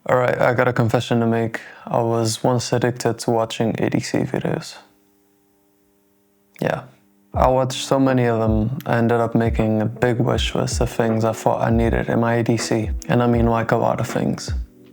Alright, I got a confession to make. I was once addicted to watching EDC videos. Yeah. I watched so many of them, I ended up making a big wish list of things I thought I needed in my EDC. And I mean like a lot of things.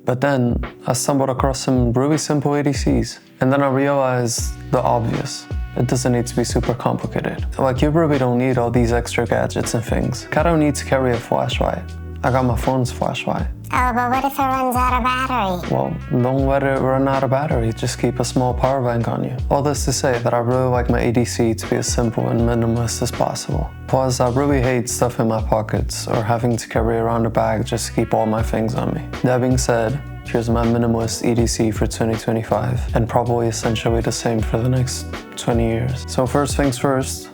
But then I stumbled across some really simple EDCs. And then I realized the obvious. It doesn't need to be super complicated. Like, you really don't need all these extra gadgets and things. I don't need to carry a flashlight. I got my phone's flashlight. Oh, but what if it runs out of battery? Well, don't let it run out of battery. Just keep a small power bank on you. All this to say that I really like my EDC to be as simple and minimalist as possible. Plus, I really hate stuff in my pockets or having to carry around a bag just to keep all my things on me. That being said, here's my minimalist EDC for 2025, and probably essentially the same for the next 20 years. So first things first,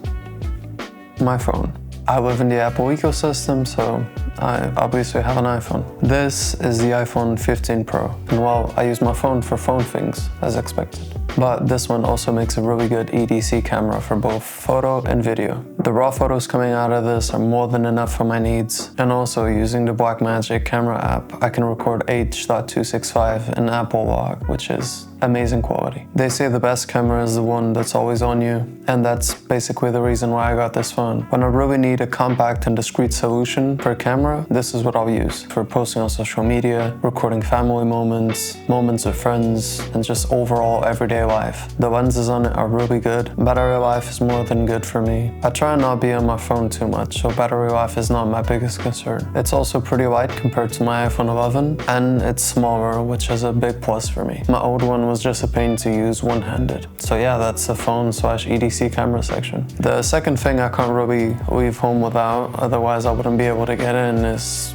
my phone. I live in the Apple ecosystem, so I obviously have an iPhone. This is the iPhone 15 Pro, and well, I use my phone for phone things, as expected. But this one also makes a really good EDC camera for both photo and video. The raw photos coming out of this are more than enough for my needs, and also using the Blackmagic camera app, I can record H.265 in Apple Log, which is amazing quality. They say the best camera is the one that's always on you, and that's basically the reason why I got this phone. When I really need a compact and discreet solution for a camera, this is what I'll use for posting on social media, recording family moments, moments with friends, and just overall everyday life. The lenses on it are really good. Battery life is more than good for me. I try and not be on my phone too much, so battery life is not my biggest concern. It's also pretty light compared to my iPhone 11, and it's smaller, which is a big plus for me. My old one was just a pain to use one-handed. So yeah, that's the phone/EDC camera section. The second thing I can't really leave home without, otherwise I wouldn't be able to get in, is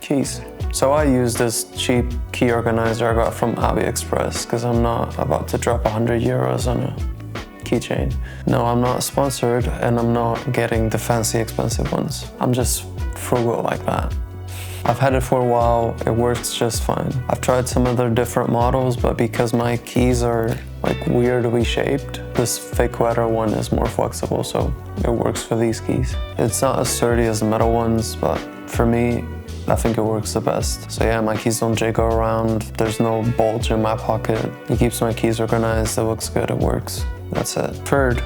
keys. So I use this cheap key organizer I got from AliExpress because I'm not about to drop 100 euros on a keychain. No, I'm not sponsored, and I'm not getting the fancy expensive ones. I'm just frugal like that. I've had it for a while, it works just fine. I've tried some other different models, but because my keys are like weirdly shaped, this fake leather one is more flexible, so it works for these keys. It's not as sturdy as the metal ones, but for me, I think it works the best. So yeah, my keys don't jiggle around, there's no bulge in my pocket. It keeps my keys organized, it looks good, it works. That's it. Third,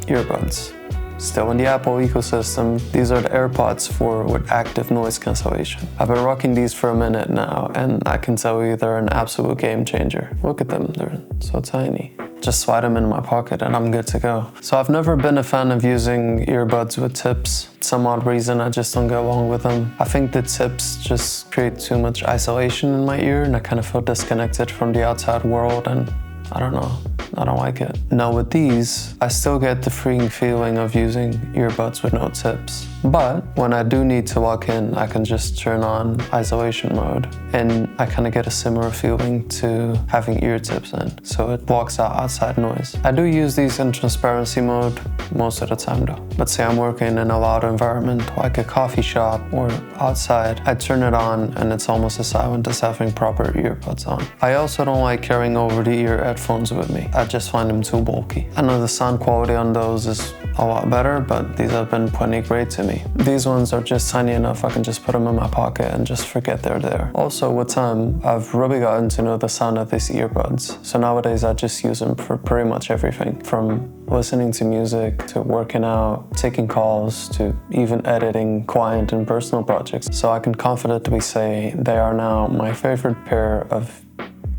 earbuds. Still in the Apple ecosystem, these are the AirPods with active noise cancellation. I've been rocking these for a minute now, and I can tell you they're an absolute game changer. Look at them, they're so tiny. Just slide them in my pocket and I'm good to go. So I've never been a fan of using earbuds with tips. Some odd reason I just don't get along with them. I think the tips just create too much isolation in my ear, and I kind of feel disconnected from the outside world, and I don't know. I don't like it. Now with these, I still get the freeing feeling of using earbuds with no tips. But when I do need to lock in, I can just turn on isolation mode, and I kind of get a similar feeling to having ear tips in, so it blocks out outside noise. I do use these in transparency mode most of the time though. Let's say I'm working in a loud environment like a coffee shop or outside, I turn it on and it's almost as silent as having proper earbuds on. I also don't like carrying over-the-ear headphones with me. I just find them too bulky. I know the sound quality on those is a lot better, but these have been plenty great to me. These ones are just tiny enough I can just put them in my pocket and just forget they're there. Also, with time, I've really gotten to know the sound of these earbuds. So nowadays I just use them for pretty much everything, from listening to music, to working out, taking calls, to even editing client and personal projects. So I can confidently say they are now my favorite pair of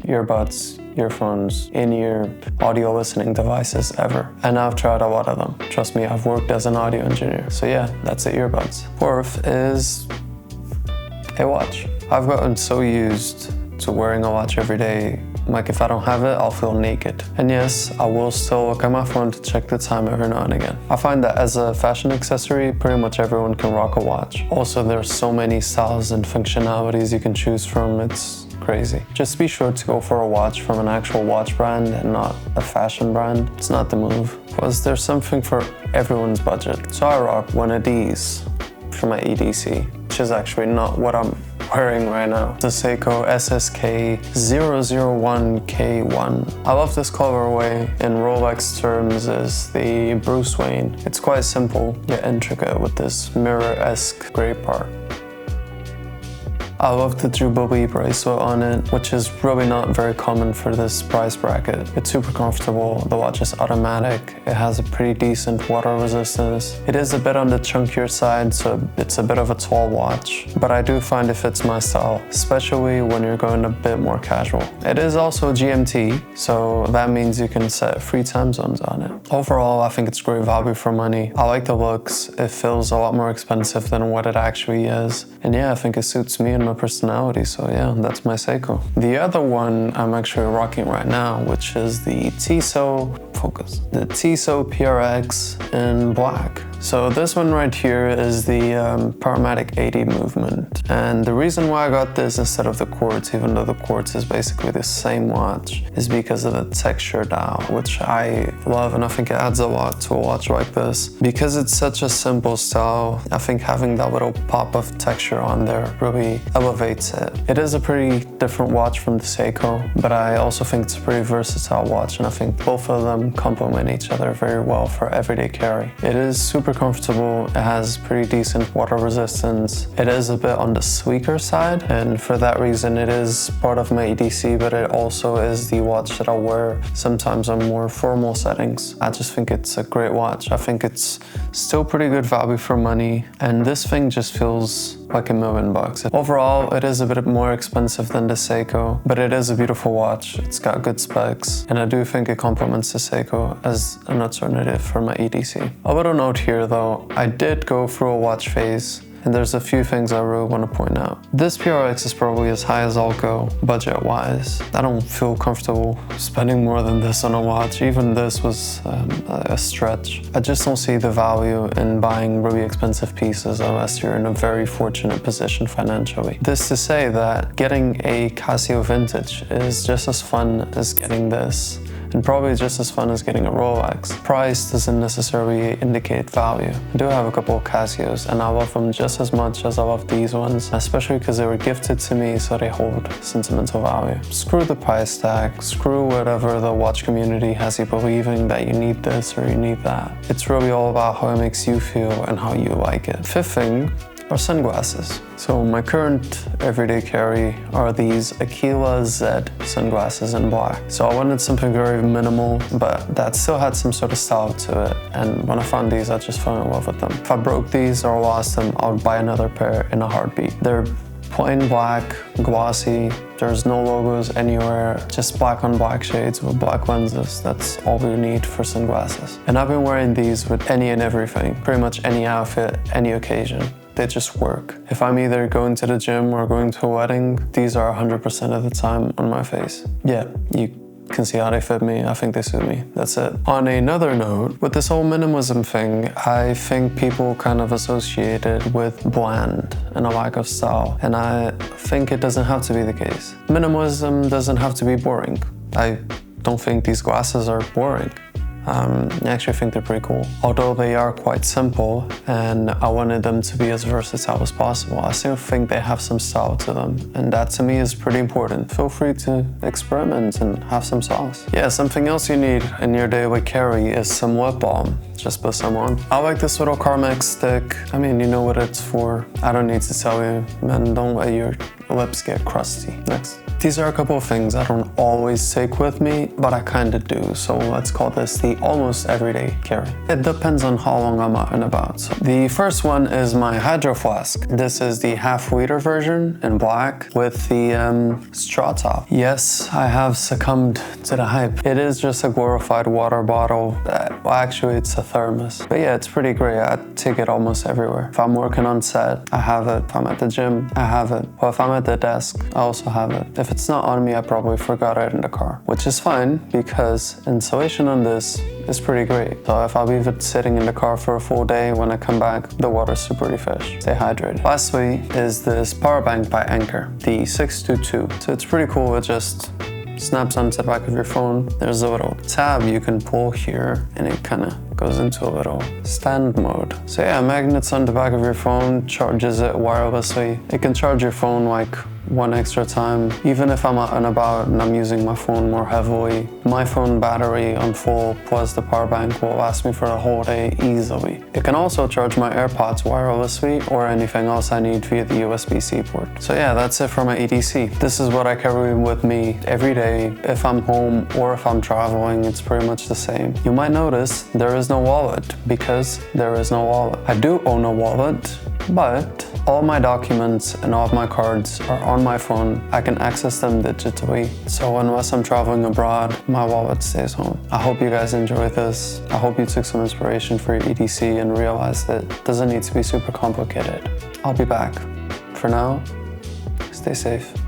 earbuds, earphones, in-ear audio listening devices ever. And I've tried a lot of them. Trust me, I've worked as an audio engineer. So yeah, that's the earbuds. Fourth is a watch. I've gotten so used to wearing a watch every day, like if I don't have it, I'll feel naked. And yes, I will still look at my phone to check the time every now and again. I find that as a fashion accessory, pretty much everyone can rock a watch. Also, there's so many styles and functionalities you can choose from, it's crazy. Just be sure to go for a watch from an actual watch brand and not a fashion brand. It's not the move. Plus, there's something for everyone's budget. So I rock one of these for my EDC, which is actually not what I'm wearing right now. The Seiko SSK001K1. I love this colorway. In Rolex terms, is the Bruce Wayne. It's quite simple yet intricate with this mirror-esque gray part. I love the Jubilee bracelet on it, which is really not very common for this price bracket. It's super comfortable, the watch is automatic, it has a pretty decent water resistance. It is a bit on the chunkier side, so it's a bit of a tall watch, but I do find it fits my style, especially when you're going a bit more casual. It is also GMT, so that means you can set 3 time zones on it. Overall, I think it's great value for money. I like the looks, it feels a lot more expensive than what it actually is. And yeah, I think it suits me and my personality, so yeah, that's my Seiko. The other one I'm actually rocking right now, which is the the Tissot PRX in black. So this one right here is the Powermatic 80 movement. And the reason why I got this instead of the quartz, even though the quartz is basically the same watch, is because of the texture dial, which I love and I think it adds a lot to a watch like this. Because it's such a simple style, I think having that little pop of texture on there really elevates it. It is a pretty different watch from the Seiko, but I also think it's a pretty versatile watch, and I think both of them complement each other very well for everyday carry. It is super comfortable, it has pretty decent water resistance. It is a bit on the sleeker side, and for that reason it is part of my EDC, but it also is the watch that I'll wear sometimes on more formal settings. I just think it's a great watch. I think it's still pretty good value for money, and this thing just feels like $1 million. Overall, it is a bit more expensive than the Seiko, but it is a beautiful watch. It's got good specs, and I do think it complements the Seiko as an alternative for my EDC. A little note here though, I did go through a watch phase, and there's a few things I really want to point out. This PRX is probably as high as I'll go, budget-wise. I don't feel comfortable spending more than this on a watch. Even this was a stretch. I just don't see the value in buying really expensive pieces unless you're in a very fortunate position financially. This to say that getting a Casio Vintage is just as fun as getting this, and probably just as fun as getting a Rolex. Price doesn't necessarily indicate value. I do have a couple of Casios, and I love them just as much as I love these ones, especially because they were gifted to me, so they hold sentimental value. Screw the price tag, screw whatever the watch community has you believing that you need this or you need that. It's really all about how it makes you feel and how you like it. Fifth thing are sunglasses. So my current everyday carry are these Aquila Z sunglasses in black. So I wanted something very minimal, but that still had some sort of style to it. And when I found these, I just fell in love with them. If I broke these or lost them, I would buy another pair in a heartbeat. They're plain black, glossy, there's no logos anywhere, just black on black shades with black lenses. That's all we need for sunglasses. And I've been wearing these with any and everything, pretty much any outfit, any occasion. They just work. If I'm either going to the gym or going to a wedding, these are 100% of the time on my face. Yeah, you can see how they fit me. I think they suit me. That's it. On another note, with this whole minimalism thing, I think people kind of associate it with bland and a lack of style. And I think it doesn't have to be the case. Minimalism doesn't have to be boring. I don't think these glasses are boring. I actually think they're pretty cool. Although they are quite simple and I wanted them to be as versatile as possible, I still think they have some style to them, and that to me is pretty important. Feel free to experiment and have some sauce. Yeah, something else you need in your daily carry is some lip balm. Just put some on. I like this little Carmex stick. I mean, you know what it's for. I don't need to tell you, man, don't let your lips get crusty. Next. These are a couple of things I don't always take with me, but I kinda do, so let's call this the almost everyday carry. It depends on how long I'm out and about. So the first one is my hydro flask. This is the half-liter version in black with the straw top. Yes, I have succumbed to the hype. It is just a glorified water bottle. Well, actually, it's a thermos. But yeah, it's pretty great. I take it almost everywhere. If I'm working on set, I have it. If I'm at the gym, I have it. Or if I'm at the desk, I also have it. If it's not on me, I probably forgot it in the car, which is fine because insulation on this is pretty great. So if I leave it sitting in the car for a full day, when I come back, the water's super refreshed. Stay hydrated. Lastly is this power bank by Anker, the 622. So it's pretty cool. It just snaps onto the back of your phone. There's a little tab you can pull here and it kind of goes into a little stand mode. So yeah, magnets on the back of your phone, charges it wirelessly. It can charge your phone like one extra time. Even if I'm out and about and I'm using my phone more heavily, my phone battery on full plus the power bank will last me for the whole day easily. It can also charge my AirPods wirelessly or anything else I need via the USB-C port. So yeah, that's it for my EDC. This is what I carry with me every day. If I'm home or if I'm traveling, it's pretty much the same. You might notice there is no wallet because there is no wallet. I do own a wallet, but all my documents and all of my cards are on my phone. I can access them digitally. So unless I'm traveling abroad, my wallet stays home. I hope you guys enjoyed this. I hope you took some inspiration for your EDC and realized that it doesn't need to be super complicated. I'll be back. For now, stay safe.